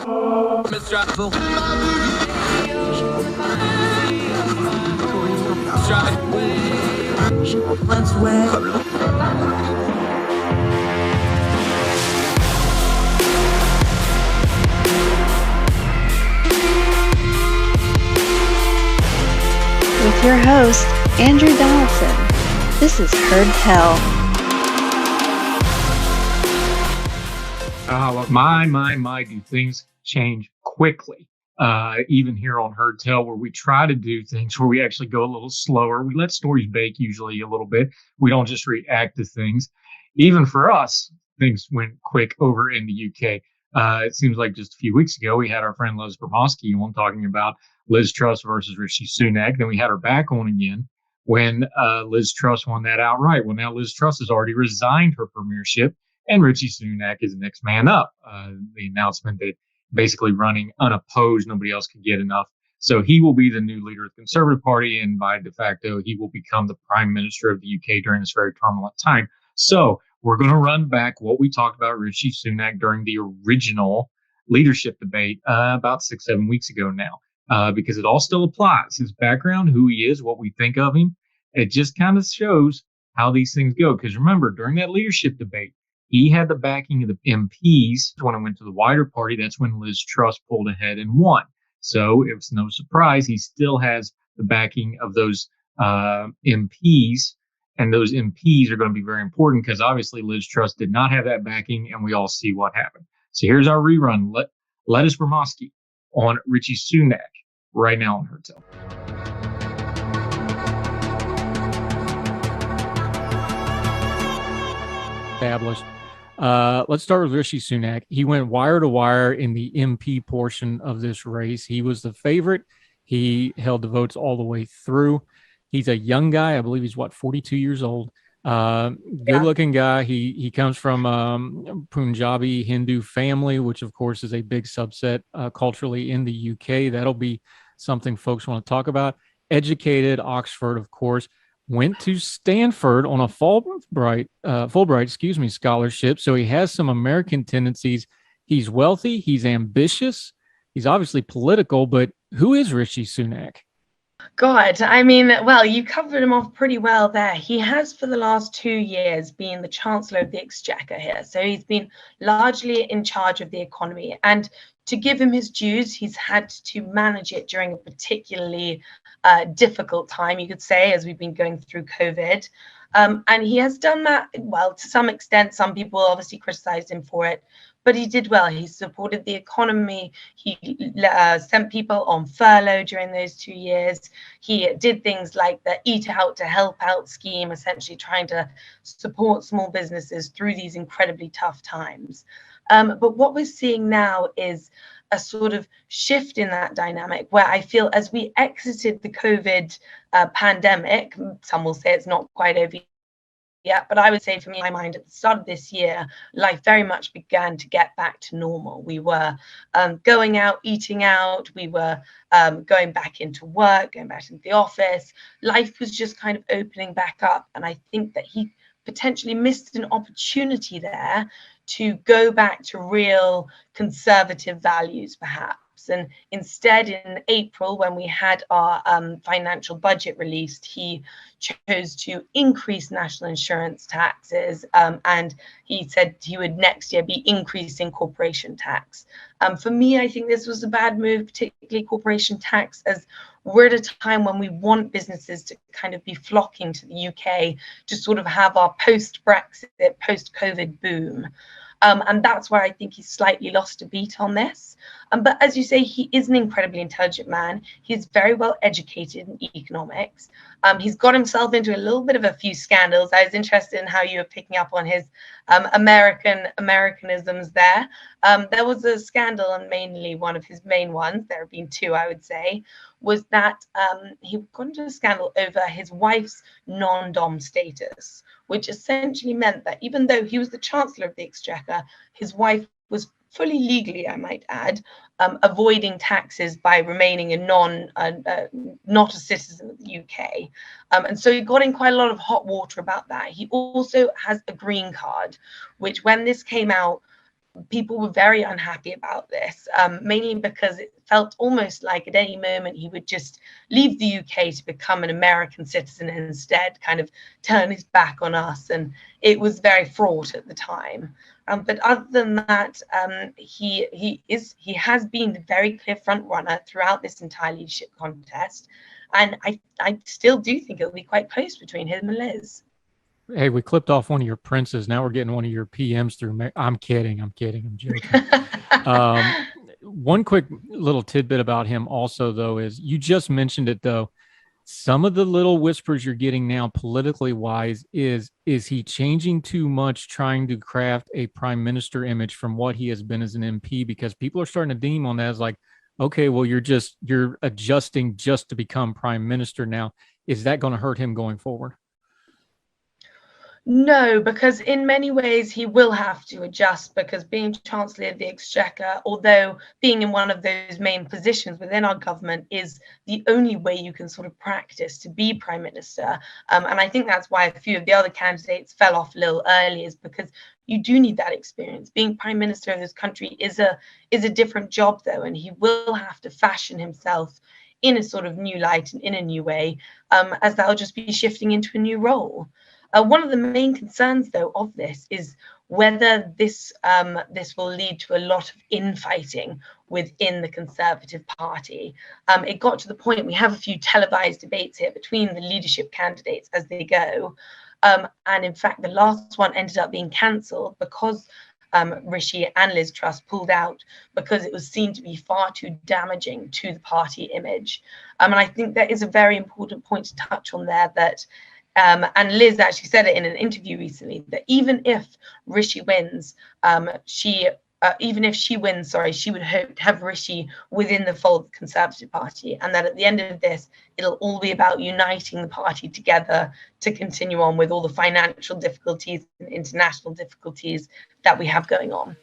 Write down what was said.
With your host, Andrew Donaldson. This is Heard Tell. My, do things change quickly. Even here on Heard Tell, where we try to do things where we actually go a little slower. We let stories bake usually a little bit. We don't just react to things. Even for us, things went quick over in the UK. It seems like just a few weeks ago, we had our friend Lettice Bromovsky on talking about Liz Truss versus Rishi Sunak. Then we had her back on again when Liz Truss won that outright. Well, now Liz Truss has already resigned her premiership, and Rishi Sunak is the next man up. The announcement that basically running unopposed, nobody else could get enough. So he will be the new leader of the Conservative Party, and by de facto, he will become the Prime Minister of the UK during this very turbulent time. So we're going to run back what we talked about Rishi Sunak during the original leadership debate about 6-7 weeks ago now, because it all still applies. His background, who he is, what we think of him, it just kind of shows how these things go. Because remember, during that leadership debate, he had the backing of the MPs. When it went to the wider party, that's when Liz Truss pulled ahead and won. So it was no surprise. He still has the backing of those MPs. And those MPs are going to be very important because obviously Liz Truss did not have that backing, and we all see what happened. So here's our rerun. Lettice Bromovsky on Rishi Sunak right now on Heard Tell. Established. Let's start with Rishi Sunak. He went wire to wire in the MP portion of this race. He was the favorite. He held the votes all the way through. He's a young guy. I believe he's 42 years old. Good looking guy. He comes from Punjabi Hindu family, which of course is a big subset culturally in the UK. That'll be something folks want to talk about. Educated, Oxford, of course. Went to Stanford on a Fulbright scholarship. So he has some American tendencies. He's wealthy. He's ambitious. He's obviously political. But who is Rishi Sunak? God, I mean, well, you covered him off pretty well there. He has for the last 2 years been the Chancellor of the Exchequer here. So he's been largely in charge of the economy. And to give him his dues, he's had to manage it during a particularly difficult time, you could say, as we've been going through COVID. And he has done that, well, to some extent. Some people obviously criticized him for it, but he did well. He supported the economy. He sent people on furlough during those 2 years. He did things like the Eat Out to Help Out scheme, essentially trying to support small businesses through these incredibly tough times. But what we're seeing now is a sort of shift in that dynamic where I feel as we exited the COVID pandemic, some will say it's not quite over yet, but I would say for me, in my mind, at the start of this year, life very much began to get back to normal. We were going out, eating out. We were going back into work, going back into the office. Life was just kind of opening back up. And I think that he potentially missed an opportunity there to go back to real conservative values, perhaps. And instead, in April, when we had our financial budget released, he chose to increase national insurance taxes, and he said he would next year be increasing corporation tax. For me, I think this was a bad move, particularly corporation tax, as we're at a time when we want businesses to kind of be flocking to the UK to sort of have our post-Brexit, post-COVID boom. And that's where I think he's slightly lost a beat on this. But as you say, he is an incredibly intelligent man. He's very well educated in economics. He's got himself into a little bit of a few scandals. I was interested in how you were picking up on his Americanisms there. There was a scandal, and mainly one of his main ones, there have been two, I would say, was that he got into a scandal over his wife's non-dom status, which essentially meant that even though he was the Chancellor of the Exchequer, his wife was fully legally, I might add, avoiding taxes by remaining not a citizen of the UK. And so he got in quite a lot of hot water about that. He also has a green card, which when this came out, people were very unhappy about this, mainly because it felt almost like at any moment he would just leave the UK to become an American citizen and instead kind of turn his back on us. And it was very fraught at the time. But other than that, he has been the very clear front runner throughout this entire leadership contest. And I still do think it'll be quite close between him and Liz. Hey, we clipped off one of your princes. Now we're getting one of your PMs through. I'm kidding. I'm joking. One quick little tidbit about him also, though, is you just mentioned it, though. Some of the little whispers you're getting now politically wise is he changing too much, trying to craft a prime minister image from what he has been as an MP? Because people are starting to deem on that as like, okay, well, you're adjusting just to become prime minister now. Is that going to hurt him going forward? No, because in many ways he will have to adjust, because being Chancellor of the Exchequer, although being in one of those main positions within our government is the only way you can sort of practice to be Prime Minister. And I think that's why a few of the other candidates fell off a little early, is because you do need that experience. Being Prime Minister of this country is a different job, though, and he will have to fashion himself in a sort of new light and in a new way, as that'll just be shifting into a new role. One of the main concerns, though, of this is whether this will lead to a lot of infighting within the Conservative Party. It got to the point, we have a few televised debates here between the leadership candidates as they go. And in fact, the last one ended up being cancelled because Rishi and Liz Truss pulled out, because it was seen to be far too damaging to the party image. And I think that is a very important point to touch on there, that and Liz actually said it in an interview recently, that even if Rishi wins, she would hope to have Rishi within the fold of the Conservative Party, and that at the end of this, it'll all be about uniting the party together to continue on with all the financial difficulties and international difficulties that we have going on.